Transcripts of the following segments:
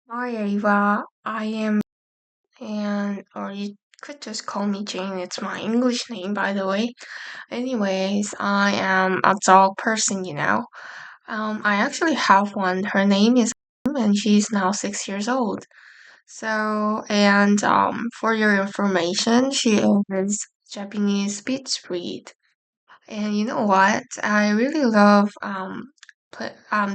Hi Ava, I am or you could just call me Jane. It's my English name, by the way. Anyways, I am a dog person. I actually have one. Her name is and she's now 6 years old. For your information, she is Japanese spitz breed. And you know what? I really love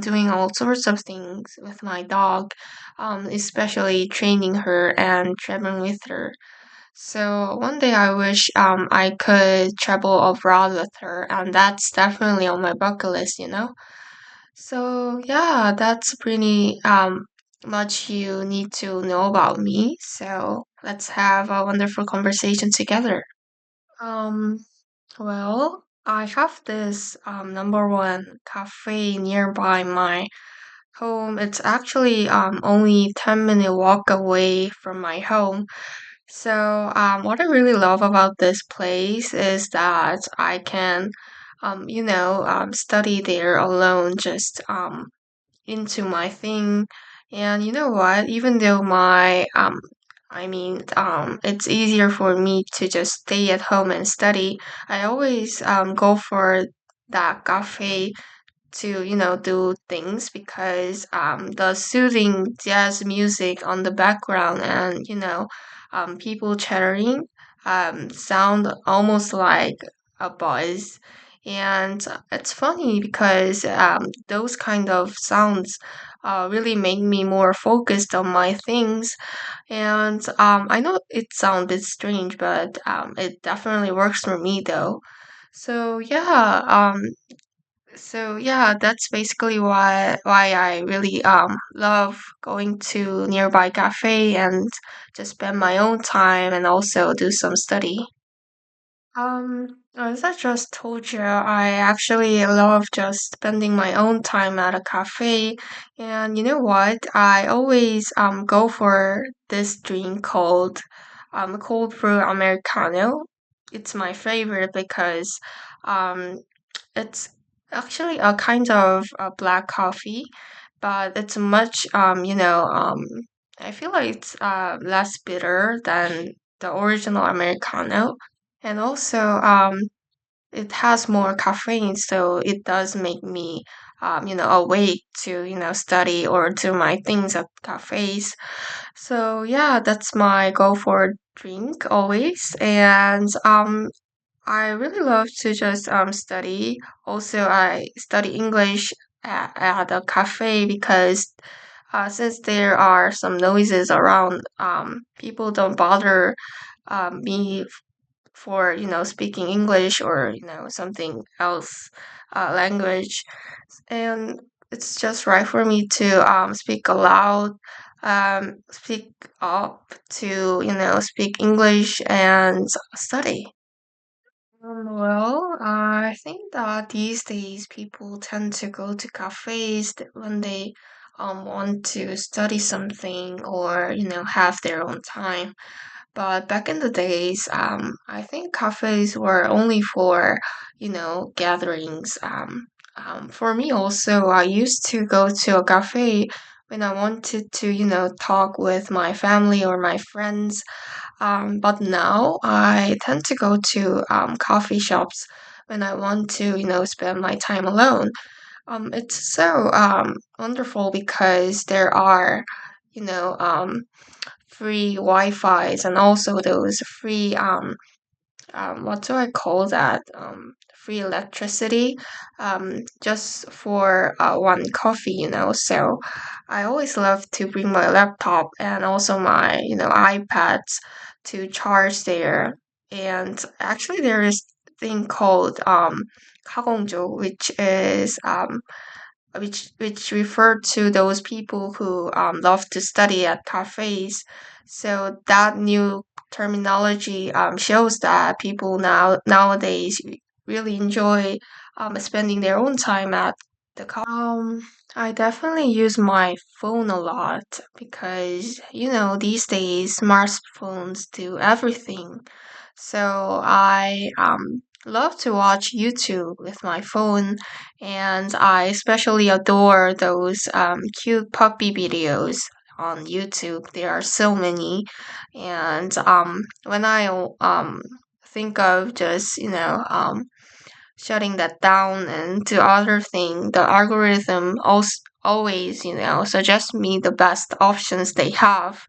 doing all sorts of things with my dog, especially training her and traveling with her. So one day I wish I could travel abroad with her, and that's definitely on my bucket list. So yeah, that's pretty much you need to know about me. So let's have a wonderful conversation together. Um, well, I have this number one cafe nearby my home. It's actually only 10-minute walk away from my home. So what I really love about this place is that I can study there alone, just into my thing. And you know what? Even though it's easier for me to just stay at home and study. I always go for that cafe to do things because the soothing jazz music on the background and people chattering sound almost like a buzz. And it's funny because those kind of sounds really make me more focused on my things. And I know it sounds a bit strange, but it definitely works for me though. So yeah, that's basically why I really love going to nearby cafe and just spend my own time and also do some study. As I just told you, I actually love just spending my own time at a cafe. And you know what? I always go for this drink called cold brew Americano. It's my favorite because um it's actually a kind of a black coffee, but it's much I feel like it's less bitter than the original Americano. And also it has more caffeine, so it does make me awake to study or do my things at cafes. So yeah, that's my go for drink always. And I really love to just study. Also, I study English at a cafe because since there are some noises around, people don't bother me for speaking English or something else language, and it's just right for me to speak aloud, speak up to speak English and study. Well, I think that these days people tend to go to cafes when they want to study something or have their own time. But back in the days, I think cafes were only for gatherings. For me also, I used to go to a cafe when I wanted to talk with my family or my friends, but now I tend to go to coffee shops when I want to, spend my time alone. It's so wonderful because there are, you know, free Wi-Fi's and also those free what do I call that? Free electricity, just for one coffee, So I always love to bring my laptop and also my, iPads to charge there. And actually, there is a thing called 가공조, which refer to those people who love to study at cafes. So that new terminology shows that people nowadays really enjoy spending their own time at the I definitely use my phone a lot because these days smartphones do everything. So I love to watch YouTube with my phone, and I especially adore those cute puppy videos on YouTube. There are so many, and when I think of just shutting that down and do other thing, the algorithm also always suggest me the best options they have,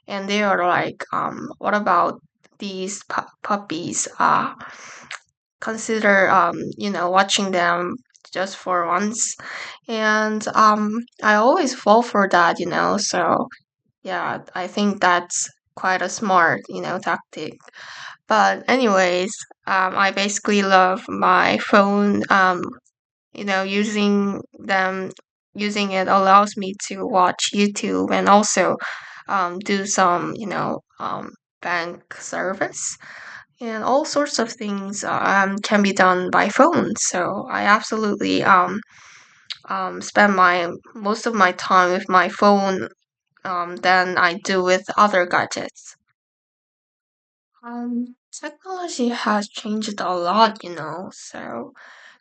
and they are like, what about these puppies? Consider watching them just for once, and I always fall for that, so yeah, I think that's quite a smart tactic. But anyways, I basically love my phone. Using it allows me to watch YouTube and also do some bank service, and all sorts of things can be done by phone. So I absolutely spend my most of my time with my phone than I do with other gadgets. Technology has changed a lot, so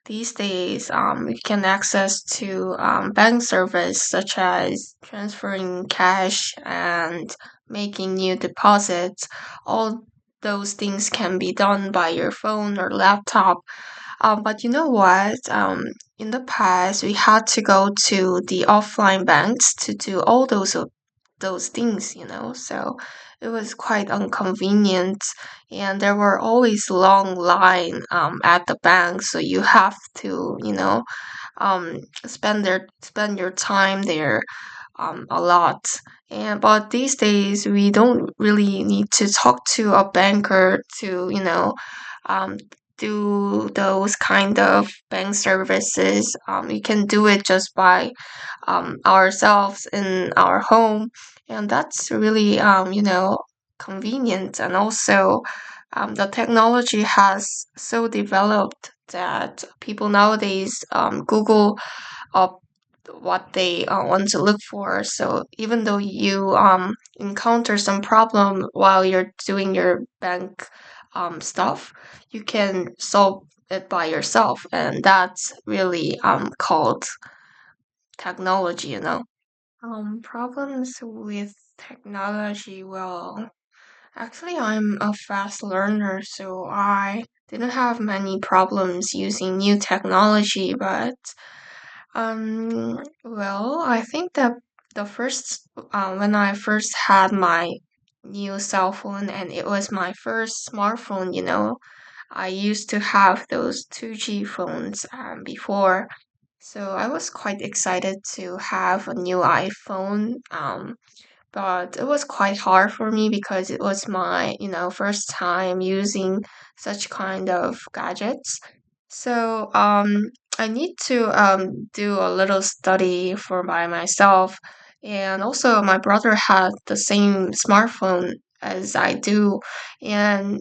these days, we can access to bank service such as transferring cash and making new deposits. All those things can be done by your phone or laptop. But you know what? In the past, we had to go to the offline banks to do all those things, so it was quite inconvenient, and there were always long line at the bank, so you have to spend your time there a lot. And but these days we don't really need to talk to a banker to um, do those kind of bank services. You can do it just by ourselves in our home, and that's really convenient. And also, the technology has so developed that people nowadays Google up what they want to look for. So even though you encounter some problem while you're doing your bank stuff, you can solve it by yourself, and that's really called technology. Problems with technology. Well, actually, I'm a fast learner, so I didn't have many problems using new technology. But I think that when I first had my new cell phone, and it was my first smartphone, I used to have those 2G phones before, so I was quite excited to have a new iPhone. But it was quite hard for me because it was my first time using such kind of gadgets. So I need to do a little study for by myself, and also my brother had the same smartphone as I do, and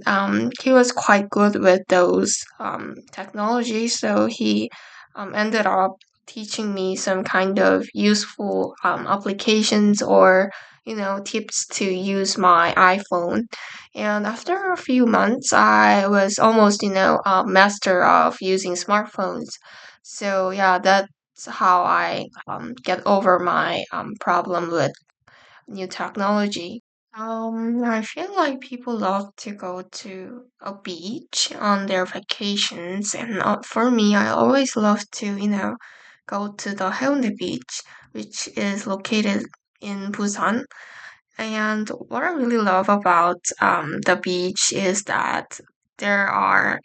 he was quite good with those technologies, so he ended up teaching me some kind of useful applications or tips to use my iPhone. And after a few months, I was almost a master of using smartphones. So yeah, that's how I get over my problem with new technology. I feel like people love to go to a beach on their vacations, and for me, I always love to, go to the Haeundae Beach, which is located in Busan. And what I really love about the beach is that there are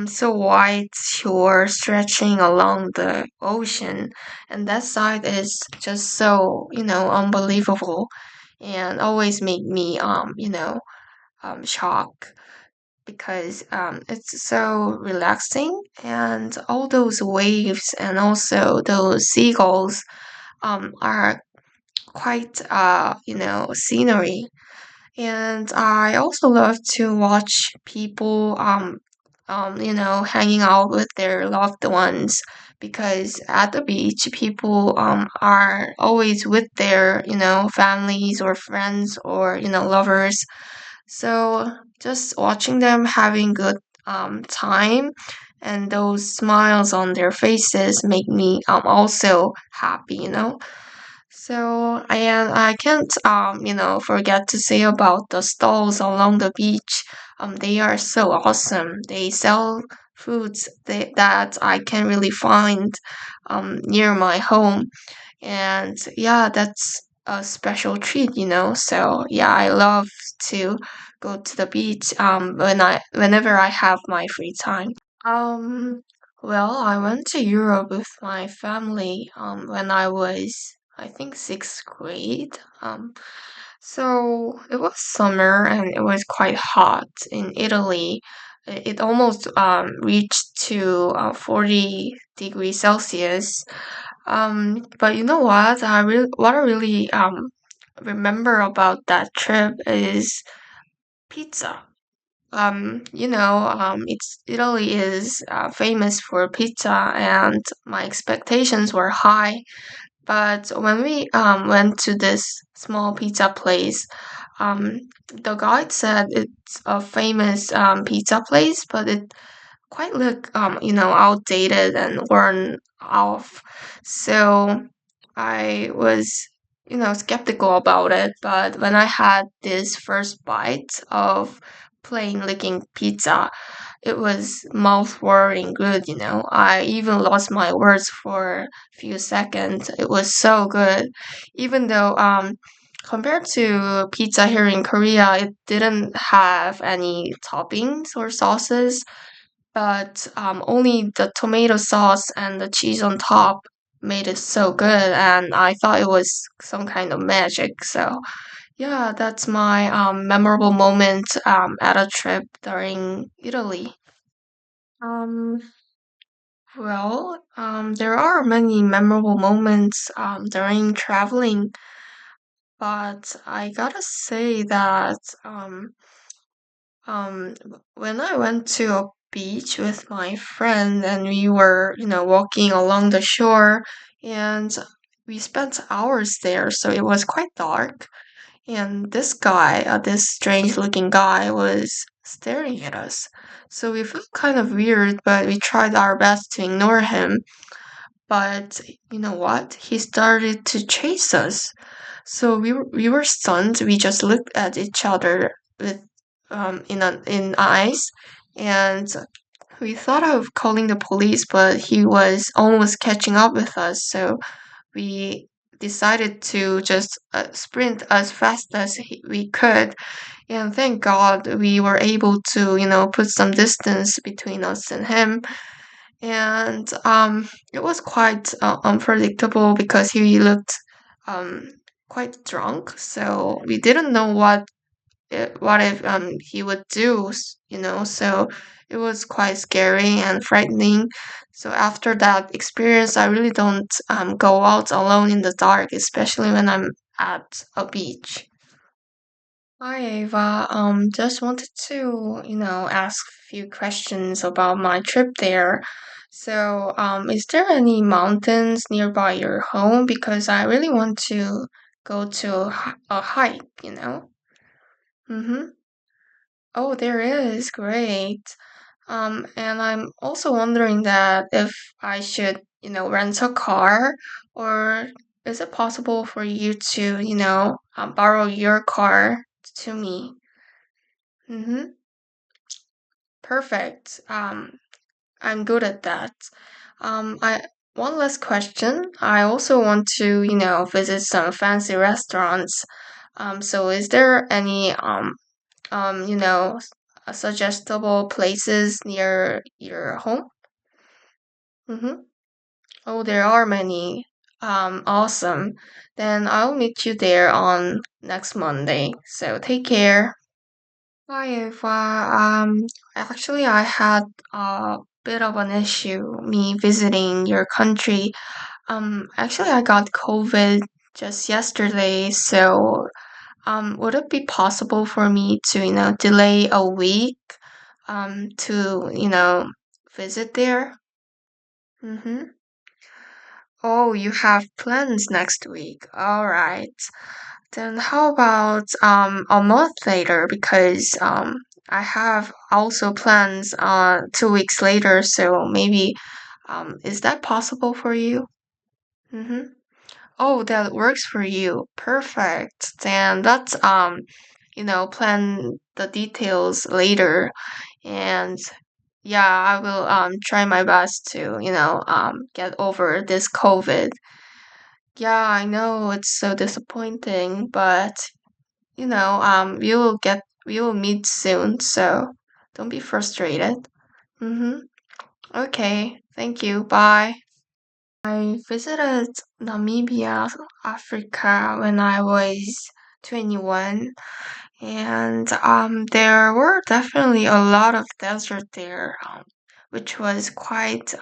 so wide shore stretching along the ocean, and that side is just so unbelievable, and always make me shocked because it's so relaxing, and all those waves and also those seagulls are quite scenery. And I also love to watch people hanging out with their loved ones, because at the beach people are always with their families or friends or lovers. So just watching them having good time and those smiles on their faces make me also happy. And I can't, forget to say about the stalls along the beach. They are so awesome. They sell foods that I can really find, near my home. And yeah, that's a special treat. So yeah, I love to go to the beach, whenever I have my free time. Um, well, I went to Europe with my family when I was, I think, sixth grade. So it was summer and it was quite hot in Italy. It almost reached to 40 degrees Celsius. But you know what I really remember about that trip is pizza. It's Italy is famous for pizza, and my expectations were high. But when we went to this small pizza place, um, the guide said it's a famous pizza place, but it quite look outdated and worn off. So I was skeptical about it, but when I had this first bite of plain looking pizza, it was mouth-watering good. I even lost my words for a few seconds. It was so good. Even though compared to pizza here in Korea, it didn't have any toppings or sauces, but only the tomato sauce and the cheese on top made it so good, and I thought it was some kind of magic. So yeah, that's my memorable moment at a trip during Italy. Um, there are many memorable moments during traveling, but I gotta say that when I went to a beach with my friend and we were, walking along the shore, and we spent hours there, so it was quite dark. And this guy, this strange looking guy, was staring at us. So we felt kind of weird, but we tried our best to ignore him. But you know what? He started to chase us. So we were stunned. We just looked at each other with in eyes, and we thought of calling the police, but he was almost catching up with us. So we decided to just sprint as fast as we could, and thank God we were able to put some distance between us and him. And it was quite unpredictable because he looked um, quite drunk, so we didn't know what if he would do, so it was quite scary and frightening. So after that experience, I really don't go out alone in the dark, especially when I'm at a beach. Hi Ava, just wanted to ask a few questions about my trip there. So is there any mountains nearby your home, because I really want to go to a hike. Mm-hmm. Oh, there is. Great. And I'm also wondering that if I should, rent a car, or is it possible for you to, borrow your car to me? Mm-hmm. Perfect. I'm good at that. I One last question. I also want to, visit some fancy restaurants. So is there any um, you know, suggestible places near your home? Mm-hmm. Oh, there are many. Awesome. Then I'll meet you there on next Monday. So take care. Hi, Eva. Actually, I had a bit of an issue me visiting your country. Actually, I got COVID just yesterday, so would it be possible for me to, delay a week, to, visit there? Mm-hmm. Oh, you have plans next week. All right. Then how about a month later, because I have also plans 2 weeks later, so maybe is that possible for you? Mm-hmm. Oh, that works for you. Perfect. Then let's plan the details later. And yeah, I will try my best to, get over this COVID. Yeah, I know it's so disappointing, but we will meet soon, so don't be frustrated. Mm-hmm. Okay, thank you. Bye. I visited Namibia, Africa when I was 21, and there were definitely a lot of desert there, which was quite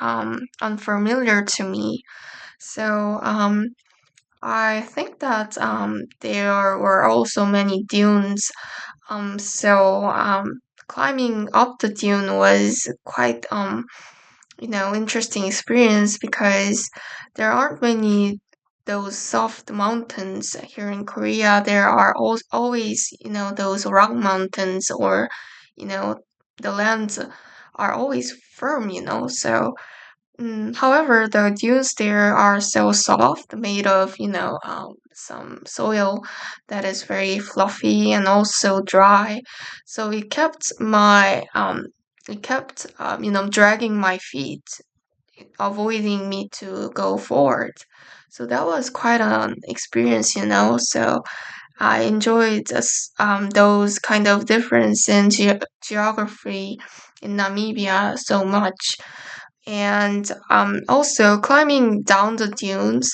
unfamiliar to me. So I think that there were also many dunes. So climbing up the dune was quite interesting experience because there aren't many those soft mountains here in Korea. There are always, those rock mountains or, you know, the lands are always firm, So, however, the dunes there are so soft, made of, some soil that is very fluffy and also dry. So it kept, dragging my feet, avoiding me to go forward. So that was quite an experience, So I enjoyed those kind of difference in geography in Namibia so much. And also climbing down the dunes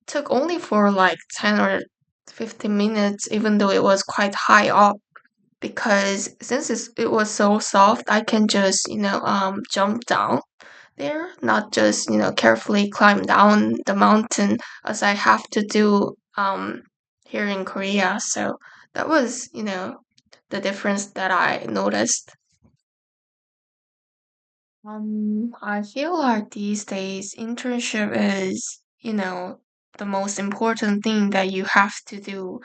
took only for like 10 or 15 minutes, even though it was quite high up. Because since it was so soft, I can just, jump down there, not just, carefully climb down the mountain as I have to do here in Korea. So that was, the difference that I noticed. I feel like these days internship is, the most important thing that you have to do